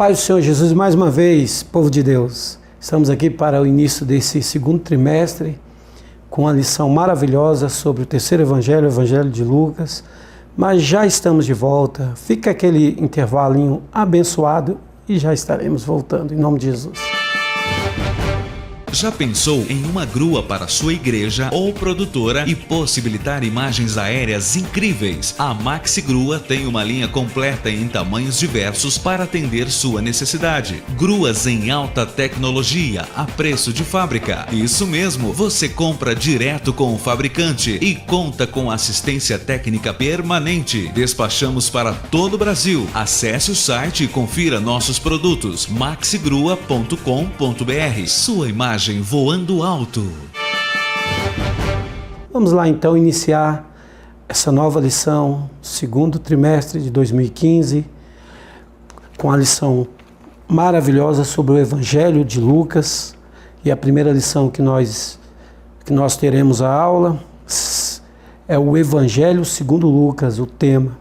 paz do Senhor Jesus, mais uma vez, povo de Deus. Estamos aqui para o início desse segundo trimestre, com uma lição maravilhosa sobre o terceiro evangelho, o evangelho de Lucas. Mas já estamos de volta, fica aquele intervalinho abençoado e já estaremos voltando, em nome de Jesus. Já pensou em uma grua para sua igreja ou produtora e possibilitar imagens aéreas incríveis? A Maxi Grua tem uma linha completa em tamanhos diversos para atender sua necessidade. Gruas em alta tecnologia, a preço de fábrica. Isso mesmo, você compra direto com o fabricante e conta com assistência técnica permanente. Despachamos para todo o Brasil. Acesse o site e confira nossos produtos maxigrua.com.br. Sua imagem voando alto. Vamos lá então iniciar essa nova lição, segundo trimestre de 2015, com a lição maravilhosa sobre o Evangelho de Lucas. E a primeira lição que nós teremos a aula é o Evangelho segundo Lucas, o tema.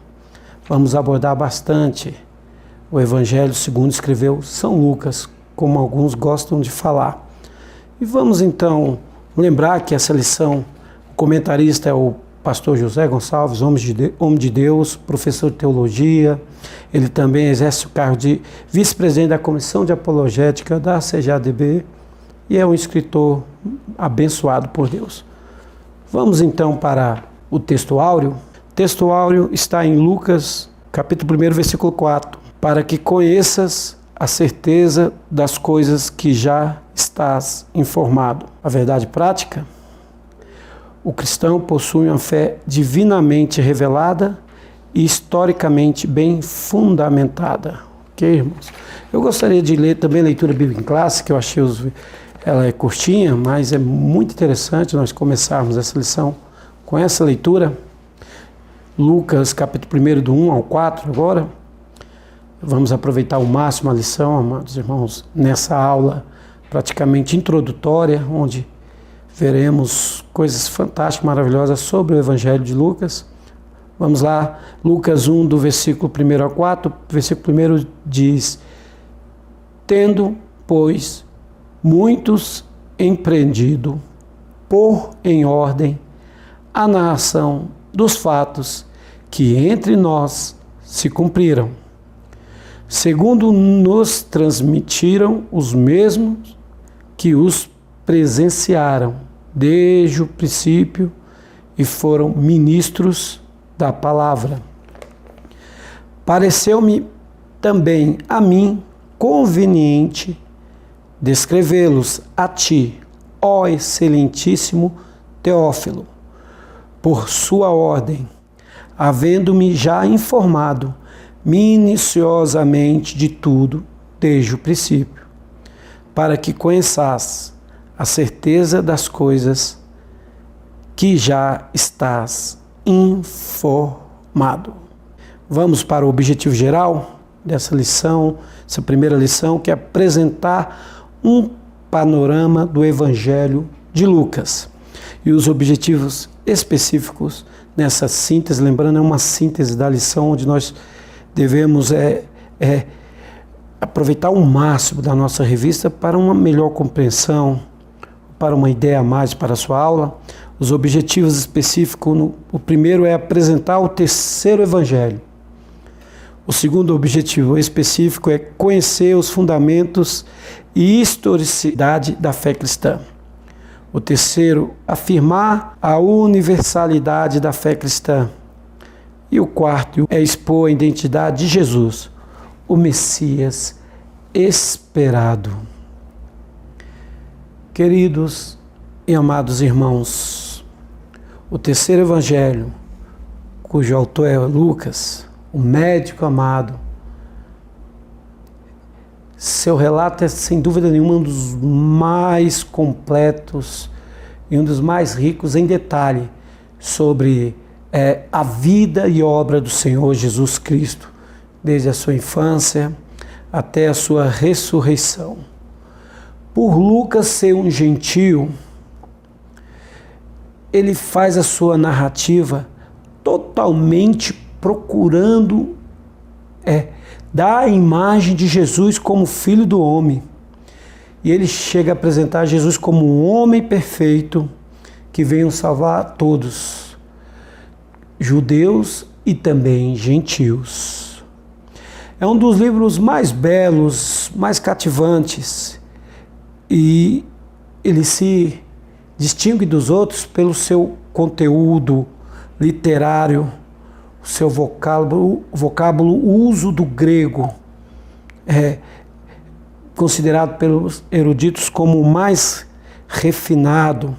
Vamos abordar bastante o Evangelho segundo escreveu São Lucas, como alguns gostam de falar. E vamos então lembrar que essa lição, o comentarista é o pastor José Gonçalves, homem de Deus, professor de teologia. Ele também exerce o cargo de vice-presidente da Comissão de Apologética da CGADB e é um escritor abençoado por Deus. Vamos então para o texto áureo. O texto áureo está em Lucas, capítulo 1, versículo 4. Para que conheças a certeza das coisas que já estás informado. A verdade prática: o cristão possui uma fé divinamente revelada e historicamente bem fundamentada. Ok, irmãos? Eu gostaria de ler também a leitura bíblica em classe, que eu achei ela é curtinha, mas é muito interessante nós começarmos essa lição com essa leitura. Lucas, capítulo 1, do 1 ao 4 agora. Vamos aproveitar ao máximo a lição, amados irmãos, nessa aula praticamente introdutória, onde veremos coisas fantásticas, maravilhosas sobre o Evangelho de Lucas. Vamos lá, Lucas 1, do versículo 1 ao 4, versículo 1 diz: Tendo, pois, muitos empreendido, pôr em ordem a narração dos fatos que entre nós se cumpriram, segundo nos transmitiram os mesmos que os presenciaram desde o princípio e foram ministros da palavra. Pareceu-me também a mim conveniente descrevê-los a ti, ó excelentíssimo Teófilo, por sua ordem, havendo-me já informado minuciosamente de tudo desde o princípio, para que conheças a certeza das coisas que já estás informado. Vamos para o objetivo geral dessa lição, essa primeira lição, que é apresentar um panorama do Evangelho de Lucas. E os objetivos específicos nessa síntese, lembrando, é uma síntese da lição onde nós devemos aproveitar o máximo da nossa revista para uma melhor compreensão, para uma ideia a mais para a sua aula. Os objetivos específicos, o primeiro é apresentar o terceiro evangelho. O segundo objetivo específico é conhecer os fundamentos e historicidade da fé cristã. O terceiro, afirmar a universalidade da fé cristã. E o quarto é expor a identidade de Jesus, o Messias esperado. Queridos e amados irmãos, o terceiro evangelho, cujo autor é Lucas, o médico amado, seu relato é sem dúvida nenhuma um dos mais completos e um dos mais ricos em detalhe sobre a vida e obra do Senhor Jesus Cristo, desde a sua infância até a sua ressurreição. Por Lucas ser um gentio, ele faz a sua narrativa totalmente procurando dá a imagem de Jesus como Filho do homem. E ele chega a apresentar Jesus como um homem perfeito que veio salvar todos, judeus e também gentios. É um dos livros mais belos, mais cativantes, e ele se distingue dos outros pelo seu conteúdo literário, o seu vocábulo, o uso do grego, considerado pelos eruditos como o mais refinado,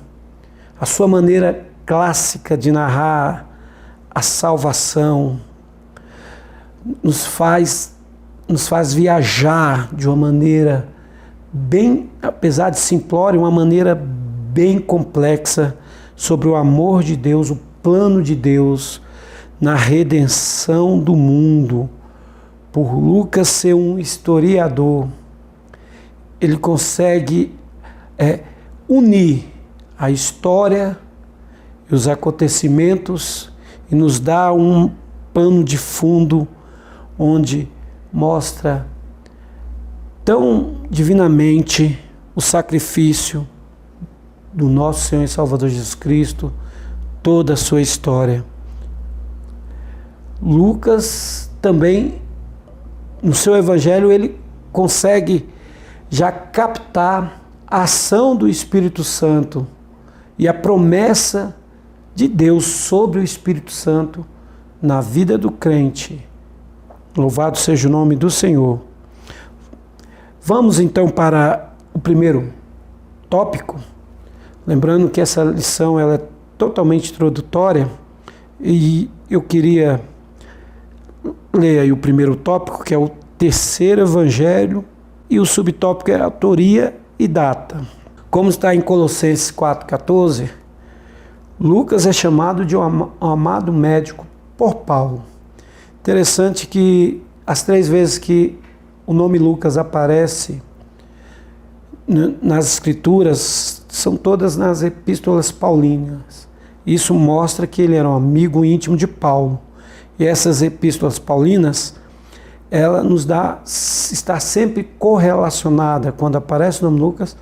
a sua maneira clássica de narrar a salvação nos faz viajar de uma maneira bem, apesar de simplória, uma maneira bem complexa sobre o amor de Deus, o plano de Deus na redenção do mundo. Por Lucas ser um historiador, ele consegue unir a história e os acontecimentos e nos dá um pano de fundo onde mostra tão divinamente o sacrifício do nosso Senhor e Salvador Jesus Cristo, toda a sua história. Lucas também, no seu evangelho, ele consegue já captar a ação do Espírito Santo e a promessa de Deus sobre o Espírito Santo na vida do crente. Louvado seja o nome do Senhor. Vamos então para o primeiro tópico, lembrando que essa lição ela é totalmente introdutória e eu queria ler aí o primeiro tópico, que é o terceiro evangelho, e o subtópico é autoria e data. Como está em Colossenses 4,14, Lucas é chamado de um amado médico por Paulo. Interessante que as 3 vezes que o nome Lucas aparece nas escrituras são todas nas epístolas paulinas. Isso mostra que ele era um amigo íntimo de Paulo. E essas epístolas paulinas, ela nos dá, está sempre correlacionada, quando aparece o nome Lucas,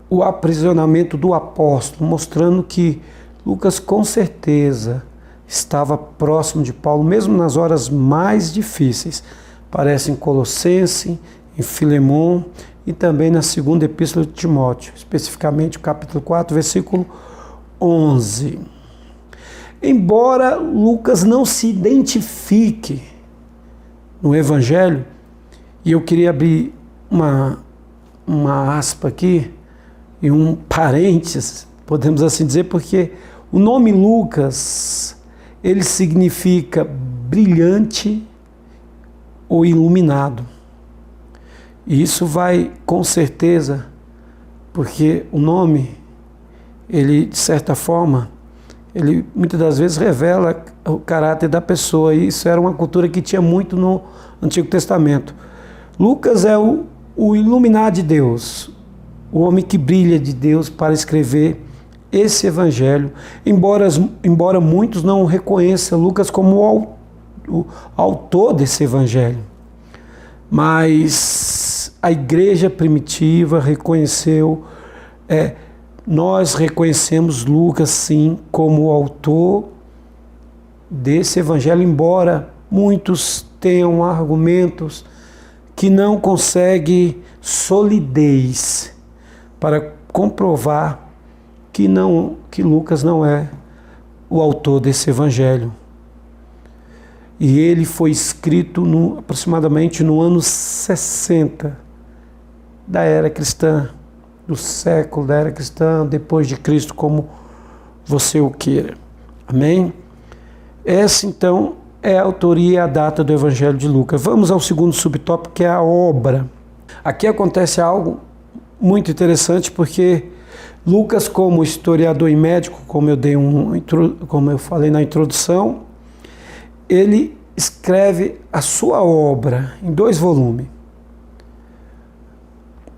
o aprisionamento do apóstolo, mostrando que Lucas com certeza estava próximo de Paulo, mesmo nas horas mais difíceis. Aparece em Colossenses, em Filemon e também na segunda epístola de Timóteo, especificamente o capítulo 4, versículo 11. Embora Lucas não se identifique no Evangelho, e eu queria abrir uma aspa aqui, e um parênteses, podemos assim dizer, porque o nome Lucas, ele significa brilhante ou iluminado. E isso vai, com certeza, porque o nome, ele, de certa forma, ele muitas das vezes revela o caráter da pessoa, e isso era uma cultura que tinha muito no Antigo Testamento. Lucas é o iluminado de Deus, o homem que brilha de Deus para escrever esse evangelho, embora muitos não reconheçam Lucas como o autor desse evangelho. Mas a igreja primitiva reconheceu, nós reconhecemos Lucas sim como o autor desse evangelho, embora muitos tenham argumentos que não conseguem solidez para comprovar que Lucas não é o autor desse evangelho. E ele foi escrito aproximadamente no ano 60 da era cristã, do século da era cristã, depois de Cristo, como você o queira. Amém? Essa, então, é a autoria e a data do Evangelho de Lucas. Vamos ao segundo subtópico, que é a obra. Aqui acontece algo muito interessante, porque Lucas, como historiador e médico, como eu falei na introdução, ele escreve a sua obra em 2 volumes.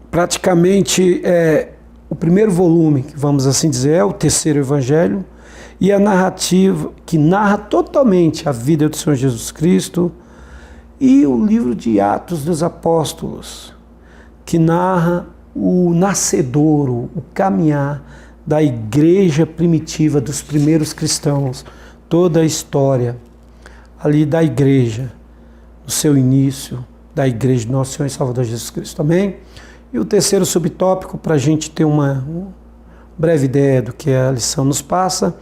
Praticamente, o primeiro volume, que vamos assim dizer, é o terceiro evangelho, e a narrativa que narra totalmente a vida do Senhor Jesus Cristo e o livro de Atos dos Apóstolos, que narra o nascedouro, o caminhar da igreja primitiva, dos primeiros cristãos, toda a história ali da igreja, no seu início, da igreja de Nosso Senhor e Salvador Jesus Cristo. Amém? E o terceiro subtópico, para a gente ter uma breve ideia do que a lição nos passa,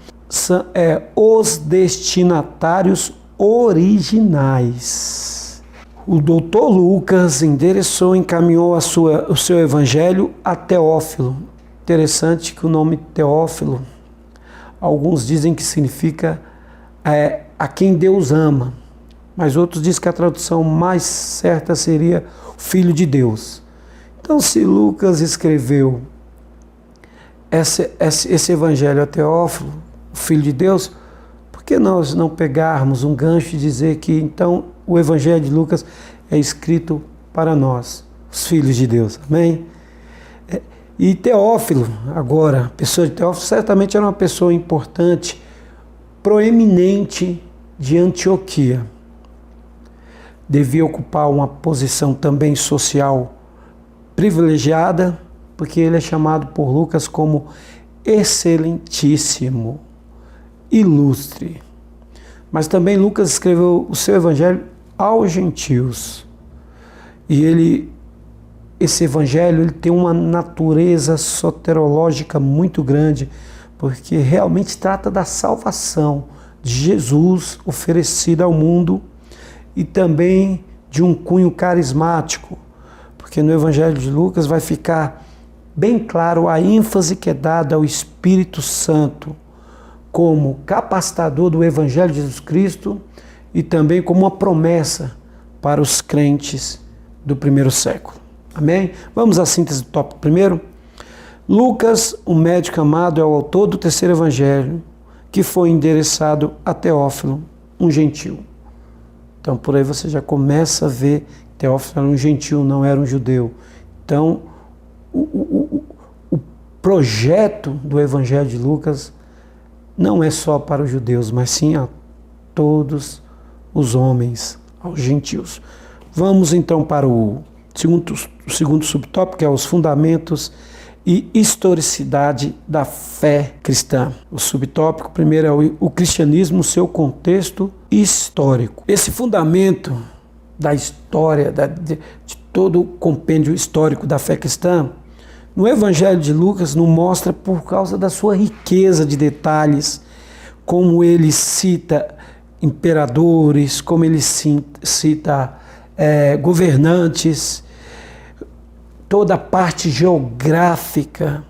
é os destinatários originais. O doutor Lucas encaminhou o seu evangelho a Teófilo. Interessante que o nome Teófilo, alguns dizem que significa a quem Deus ama, mas outros dizem que a tradução mais certa seria Filho de Deus. Então, se Lucas escreveu esse evangelho a Teófilo, o Filho de Deus, por que nós não pegarmos um gancho e dizer que então o evangelho de Lucas é escrito para nós, os filhos de Deus, amém? E Teófilo, agora, a pessoa de Teófilo certamente era uma pessoa importante, proeminente de Antioquia. Devia ocupar uma posição também social privilegiada, porque ele é chamado por Lucas como excelentíssimo, ilustre. Mas também Lucas escreveu o seu evangelho aos gentios. E esse evangelho tem uma natureza soterológica muito grande, porque realmente trata da salvação de Jesus oferecida ao mundo e também de um cunho carismático, porque no evangelho de Lucas vai ficar bem claro a ênfase que é dada ao Espírito Santo como capacitador do evangelho de Jesus Cristo e também como uma promessa para os crentes do primeiro século. Amém? Vamos à síntese do tópico primeiro. Lucas, o médico amado, é o autor do terceiro evangelho, que foi endereçado a Teófilo, um gentil. Então, por aí você já começa a ver que Teófilo era um gentil, não era um judeu. Então, o projeto do evangelho de Lucas não é só para os judeus, mas sim a todos os homens, aos gentios. Vamos então para o segundo subtópico, que é os fundamentos e historicidade da fé cristã. O subtópico primeiro é o cristianismo, seu contexto histórico. Esse fundamento da história, de todo o compêndio histórico da fé cristã, no Evangelho de Lucas nos mostra por causa da sua riqueza de detalhes, como ele cita imperadores, como ele cita governantes, toda a parte geográfica,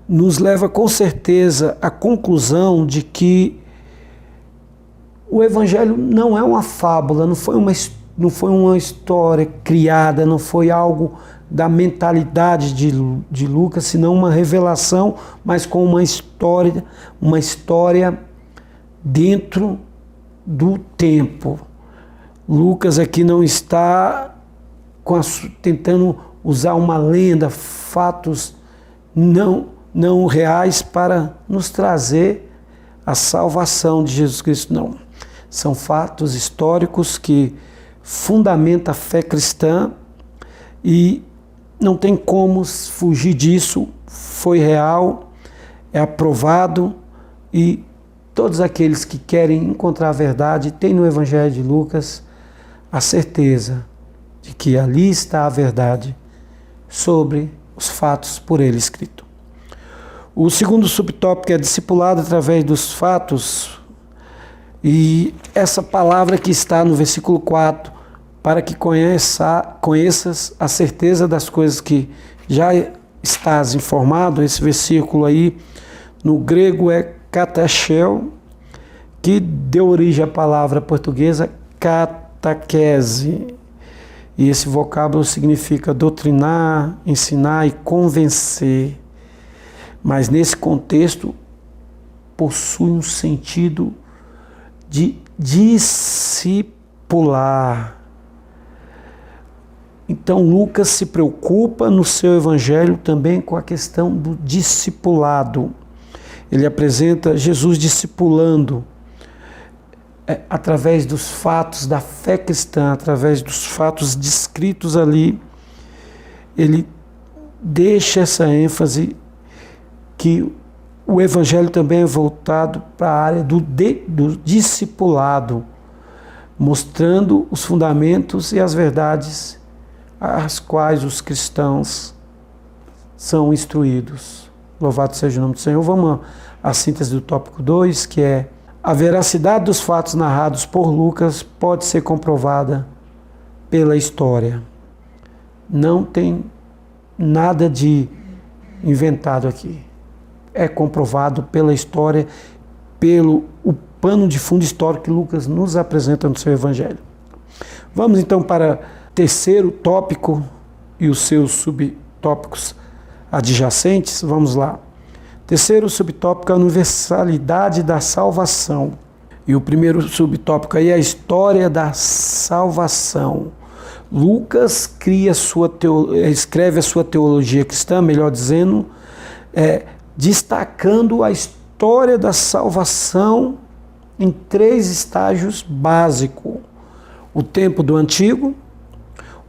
nos leva com certeza à conclusão de que o Evangelho não é uma fábula, não foi uma história criada, não foi algo da mentalidade de Lucas, senão uma revelação, mas com uma história dentro do tempo. Lucas aqui não está tentando usar uma lenda, fatos não reais para nos trazer a salvação de Jesus Cristo, não. São fatos históricos que fundamentam a fé cristã e não tem como fugir disso, foi real, é aprovado e todos aqueles que querem encontrar a verdade têm no Evangelho de Lucas a certeza de que ali está a verdade sobre os fatos por ele escrito. O segundo subtópico é discipulado através dos fatos, e essa palavra que está no versículo 4, para que conheças a certeza das coisas que já estás informado. Esse versículo aí, no grego é katechel, que deu origem à palavra portuguesa catequese. E esse vocábulo significa doutrinar, ensinar e convencer. Mas nesse contexto possui um sentido de discipular. Então Lucas se preocupa no seu evangelho também com a questão do discipulado. Ele apresenta Jesus discipulando através dos fatos da fé cristã, através dos fatos descritos ali, ele deixa essa ênfase que o Evangelho também é voltado para a área do discipulado, mostrando os fundamentos e as verdades às quais os cristãos são instruídos. Louvado seja o nome do Senhor. Vamos à síntese do tópico 2, que é: a veracidade dos fatos narrados por Lucas pode ser comprovada pela história. Não tem nada de inventado aqui. É comprovado pela história, pelo o pano de fundo histórico que Lucas nos apresenta no seu Evangelho. Vamos então para o terceiro tópico e os seus subtópicos adjacentes. Vamos lá. Terceiro subtópico é a universalidade da salvação. E o primeiro subtópico aí é a história da salvação. Lucas escreve a sua teologia cristã, melhor dizendo, destacando a história da salvação em 3 estágios básicos: o tempo do Antigo,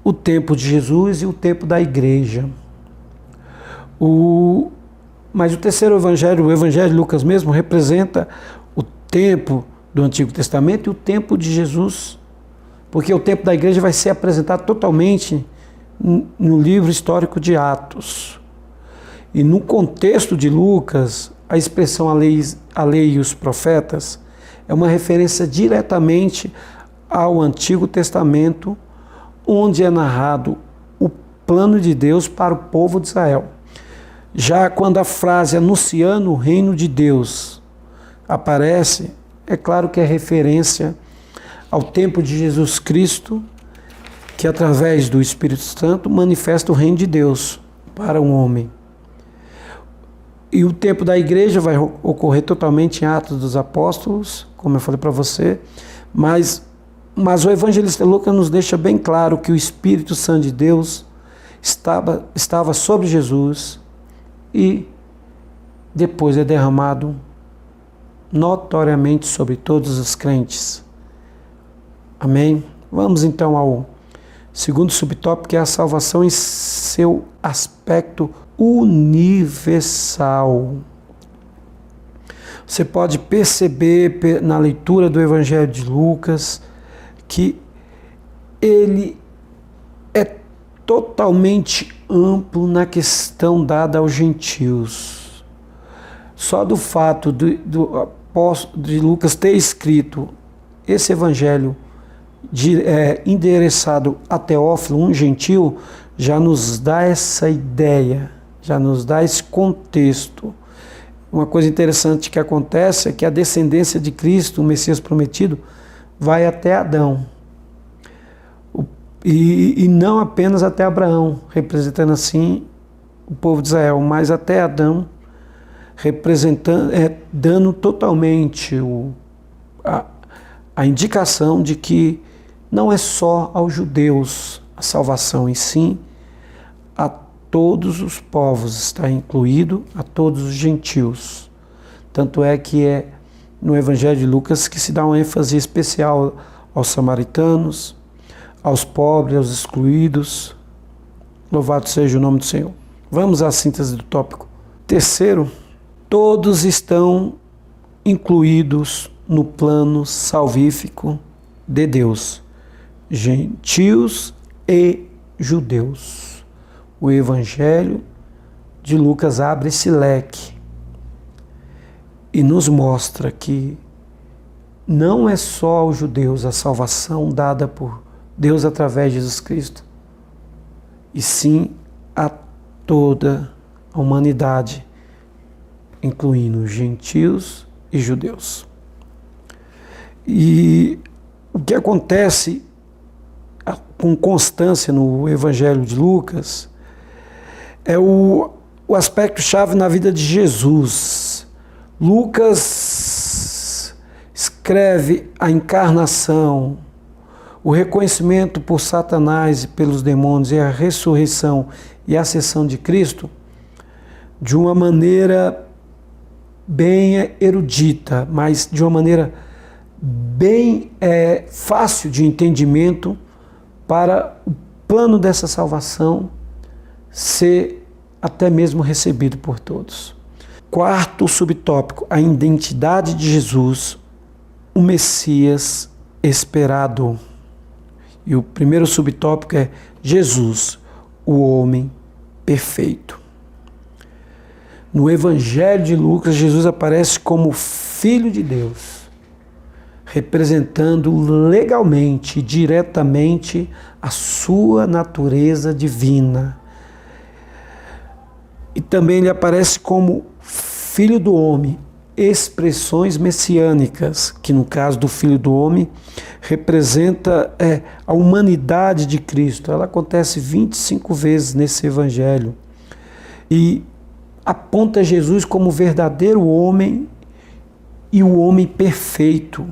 o tempo de Jesus e o tempo da Igreja. Mas o terceiro evangelho, o Evangelho de Lucas mesmo, representa o tempo do Antigo Testamento e o tempo de Jesus, porque o tempo da Igreja vai ser apresentado totalmente no livro histórico de Atos. E no contexto de Lucas, a expressão a lei e os profetas é uma referência diretamente ao Antigo Testamento, onde é narrado o plano de Deus para o povo de Israel. Já quando a frase anunciando o reino de Deus aparece, é claro que é referência ao tempo de Jesus Cristo, que através do Espírito Santo manifesta o reino de Deus para o homem. E o tempo da Igreja vai ocorrer totalmente em Atos dos Apóstolos, como eu falei para você, mas o evangelista Lucas nos deixa bem claro que o Espírito Santo de Deus estava sobre Jesus e depois é derramado notoriamente sobre todos os crentes. Amém? Vamos então ao segundo subtópico, que é a salvação em seu aspecto universal. Você pode perceber na leitura do Evangelho de Lucas que ele é totalmente amplo na questão dada aos gentios. Só do fato de Lucas ter escrito esse Evangelho endereçado a Teófilo, um gentio, já nos dá essa ideia, já nos dá esse contexto. Uma coisa interessante que acontece é que a descendência de Cristo, o Messias prometido, vai até Adão. E não apenas até Abraão, representando assim o povo de Israel, mas até Adão, representando, dando totalmente a indicação de que não é só aos judeus a salvação, e sim a todos os povos, está incluído a todos os gentios. Tanto é que é no Evangelho de Lucas que se dá uma ênfase especial aos samaritanos, aos pobres, aos excluídos. Louvado seja o nome do Senhor. Vamos à síntese do tópico. Terceiro, todos estão incluídos no plano salvífico de Deus, gentios e judeus. O Evangelho de Lucas abre esse leque e nos mostra que não é só aos judeus a salvação dada por Deus através de Jesus Cristo, e sim a toda a humanidade, incluindo gentios e judeus. E o que acontece com constância no Evangelho de Lucas é o aspecto-chave na vida de Jesus. Lucas escreve a encarnação, o reconhecimento por Satanás e pelos demônios, e a ressurreição e a ascensão de Cristo de uma maneira bem erudita, mas de uma maneira bem fácil de entendimento para o plano dessa salvação ser até mesmo recebido por todos. Quarto subtópico, a identidade de Jesus, o Messias esperado. E o primeiro subtópico é Jesus, o homem perfeito. No Evangelho de Lucas, Jesus aparece como Filho de Deus, representando legalmente, diretamente, a sua natureza divina. E também ele aparece como Filho do Homem, expressões messiânicas, que no caso do Filho do Homem representa a humanidade de Cristo. Ela acontece 25 vezes nesse Evangelho e aponta Jesus como verdadeiro homem e o homem perfeito.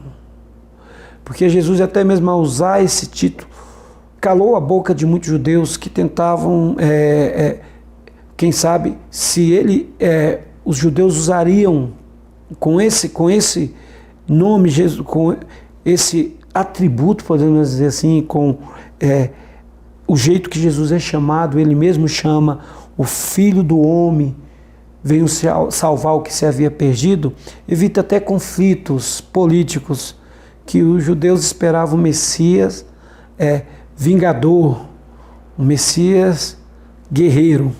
Porque Jesus, até mesmo ao usar esse título, calou a boca de muitos judeus que tentavam, quem sabe, se ele, os judeus usariam com esse nome, Jesus, com esse atributo, podemos dizer assim, com o jeito que Jesus é chamado, ele mesmo chama o Filho do Homem, veio salvar o que se havia perdido, evita até conflitos políticos, que os judeus esperavam o Messias vingador, um Messias guerreiro.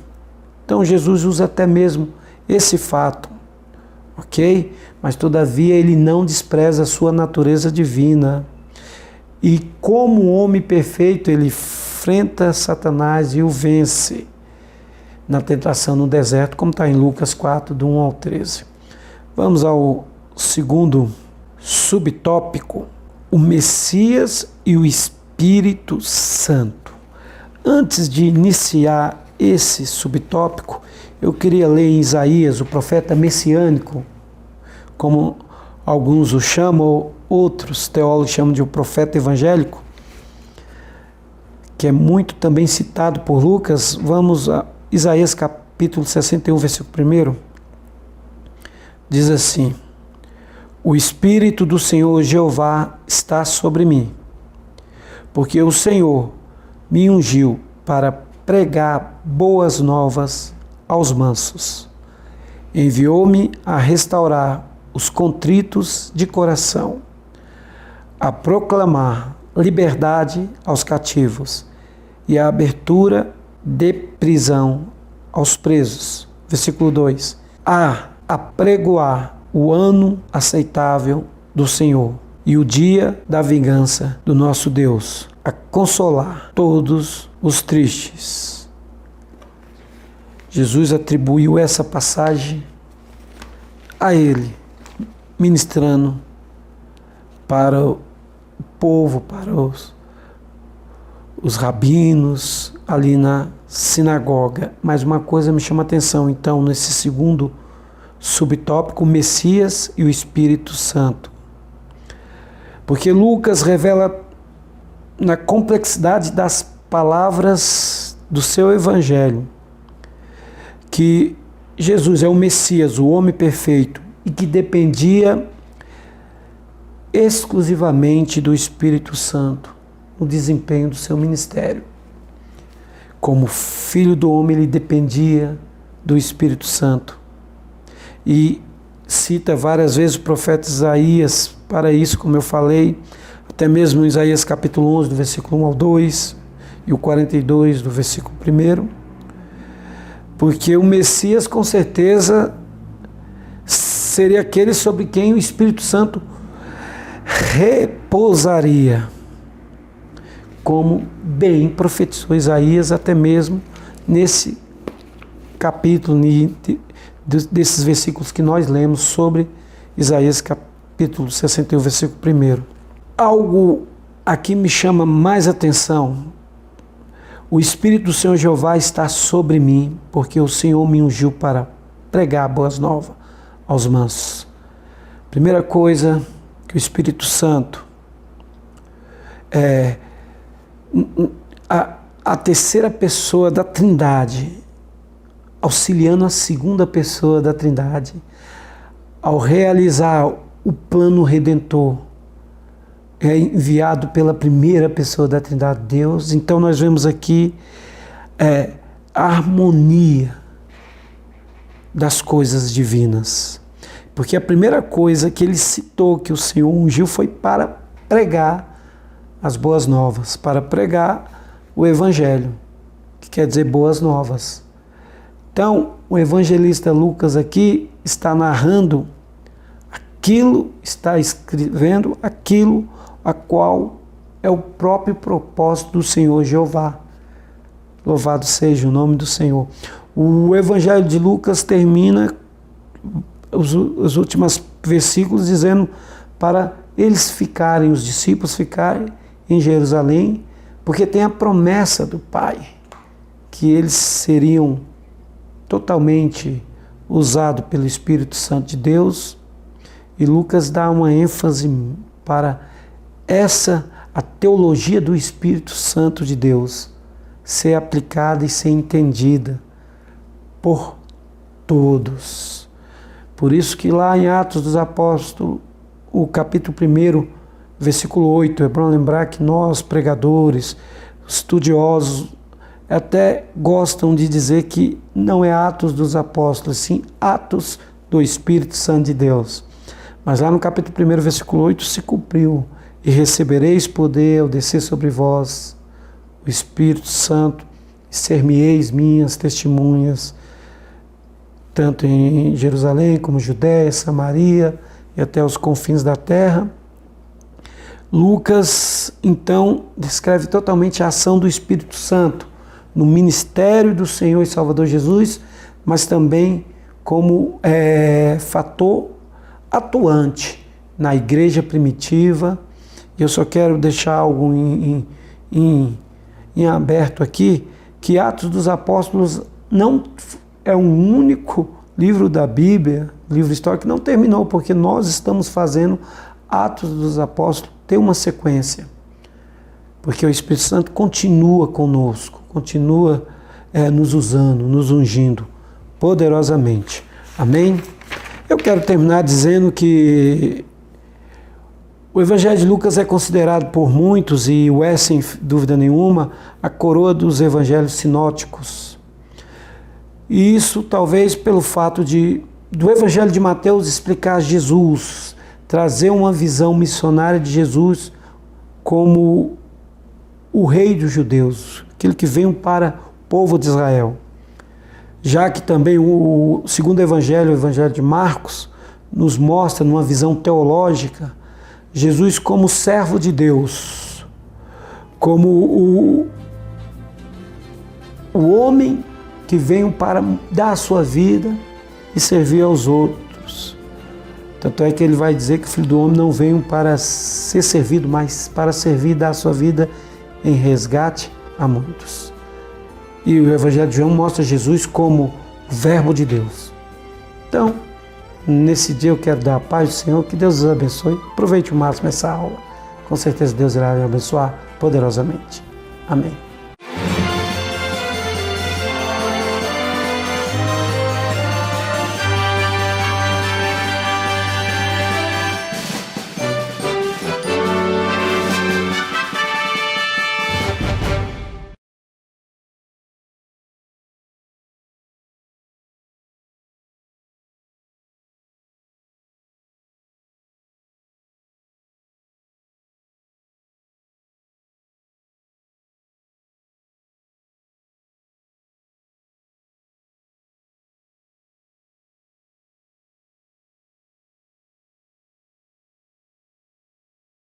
Então Jesus usa até mesmo esse fato, ok? Mas todavia ele não despreza a sua natureza divina. E como homem perfeito, ele enfrenta Satanás e o vence na tentação no deserto, como está em Lucas 4, do 1 ao 13. Vamos ao segundo subtópico, o Messias e o Espírito Santo. Antes de iniciar esse subtópico, eu queria ler em Isaías, o profeta messiânico, como alguns o chamam, outros teólogos chamam de o profeta evangélico, que é muito também citado por Lucas. Vamos a Isaías capítulo 61, versículo 1. Diz assim: o Espírito do Senhor Jeová está sobre mim, porque o Senhor me ungiu para pregar boas novas aos mansos. Enviou-me a restaurar os contritos de coração, a proclamar liberdade aos cativos e a abertura de prisão aos presos. Versículo 2. A apregoar o ano aceitável do Senhor e o dia da vingança do nosso Deus, a consolar todos os tristes. Jesus atribuiu essa passagem a ele, ministrando para o povo, para os rabinos ali na sinagoga. Mas uma coisa me chama a atenção, então, nesse segundo subtópico, o Messias e o Espírito Santo. Porque Lucas revela na complexidade das palavras do seu evangelho que Jesus é o Messias, o homem perfeito, e que dependia exclusivamente do Espírito Santo no desempenho do seu ministério. Como filho do homem, ele dependia do Espírito Santo. E cita várias vezes o profeta Isaías para isso, como eu falei, até mesmo Isaías capítulo 11, do versículo 1 ao 2, e o 42, do versículo 1, porque o Messias, com certeza, seria aquele sobre quem o Espírito Santo repousaria, como bem profetizou Isaías, até mesmo nesse capítulo, desses versículos que nós lemos sobre Isaías capítulo 61, versículo 1. Algo aqui me chama mais atenção. O Espírito do Senhor Jeová está sobre mim, porque o Senhor me ungiu para pregar boas novas aos mansos. Primeira coisa que o Espírito Santo a terceira pessoa da Trindade, auxiliando a segunda pessoa da Trindade, ao realizar o plano redentor é enviado pela primeira pessoa da Trindade de Deus. Então nós vemos aqui a harmonia das coisas divinas. Porque a primeira coisa que ele citou que o Senhor ungiu foi para pregar as boas novas, para pregar o Evangelho, que quer dizer boas novas. Então, o evangelista Lucas aqui está narrando aquilo, está escrevendo aquilo a qual é o próprio propósito do Senhor Jeová. Louvado seja o nome do Senhor. O Evangelho de Lucas termina os últimos versículos dizendo para eles ficarem, os discípulos ficarem em Jerusalém, porque tem a promessa do Pai, que eles seriam totalmente usados pelo Espírito Santo de Deus. E Lucas dá uma ênfase para a teologia do Espírito Santo de Deus ser aplicada e ser entendida por todos. Por isso que lá em Atos dos Apóstolos, o capítulo 1, versículo 8, é bom lembrar que nós, pregadores, estudiosos, até gostam de dizer que não é Atos dos Apóstolos, sim Atos do Espírito Santo de Deus. Mas lá no capítulo 1, versículo 8, se cumpriu: e recebereis poder ao descer sobre vós o Espírito Santo, e ser-me-eis minhas testemunhas, tanto em Jerusalém como Judéia, Samaria e até os confins da terra. Lucas, então, descreve totalmente a ação do Espírito Santo no ministério do Senhor e Salvador Jesus, mas também como fator atuante na igreja primitiva. Eu só quero deixar algo em aberto aqui, que Atos dos Apóstolos não é um único livro da Bíblia, livro histórico, que não terminou, porque nós estamos fazendo Atos dos Apóstolos ter uma sequência. Porque o Espírito Santo continua conosco, continua nos usando, nos ungindo poderosamente. Amém? Eu quero terminar dizendo que o Evangelho de Lucas é considerado por muitos, e o sem dúvida nenhuma, a coroa dos evangelhos sinóticos. E isso talvez pelo fato do Evangelho de Mateus explicar Jesus, trazer uma visão missionária de Jesus como o rei dos judeus, aquele que veio para o povo de Israel. Já que também o segundo evangelho, o Evangelho de Marcos, nos mostra numa visão teológica Jesus como servo de Deus, como o homem que veio para dar a sua vida e servir aos outros. Tanto é que ele vai dizer que o Filho do Homem não veio para ser servido, mas para servir e dar a sua vida em resgate a muitos. E o Evangelho de João mostra Jesus como o Verbo de Deus. Então, nesse dia eu quero dar a paz do Senhor, que Deus os abençoe. Aproveite o máximo essa aula. Com certeza Deus irá me abençoar poderosamente. Amém.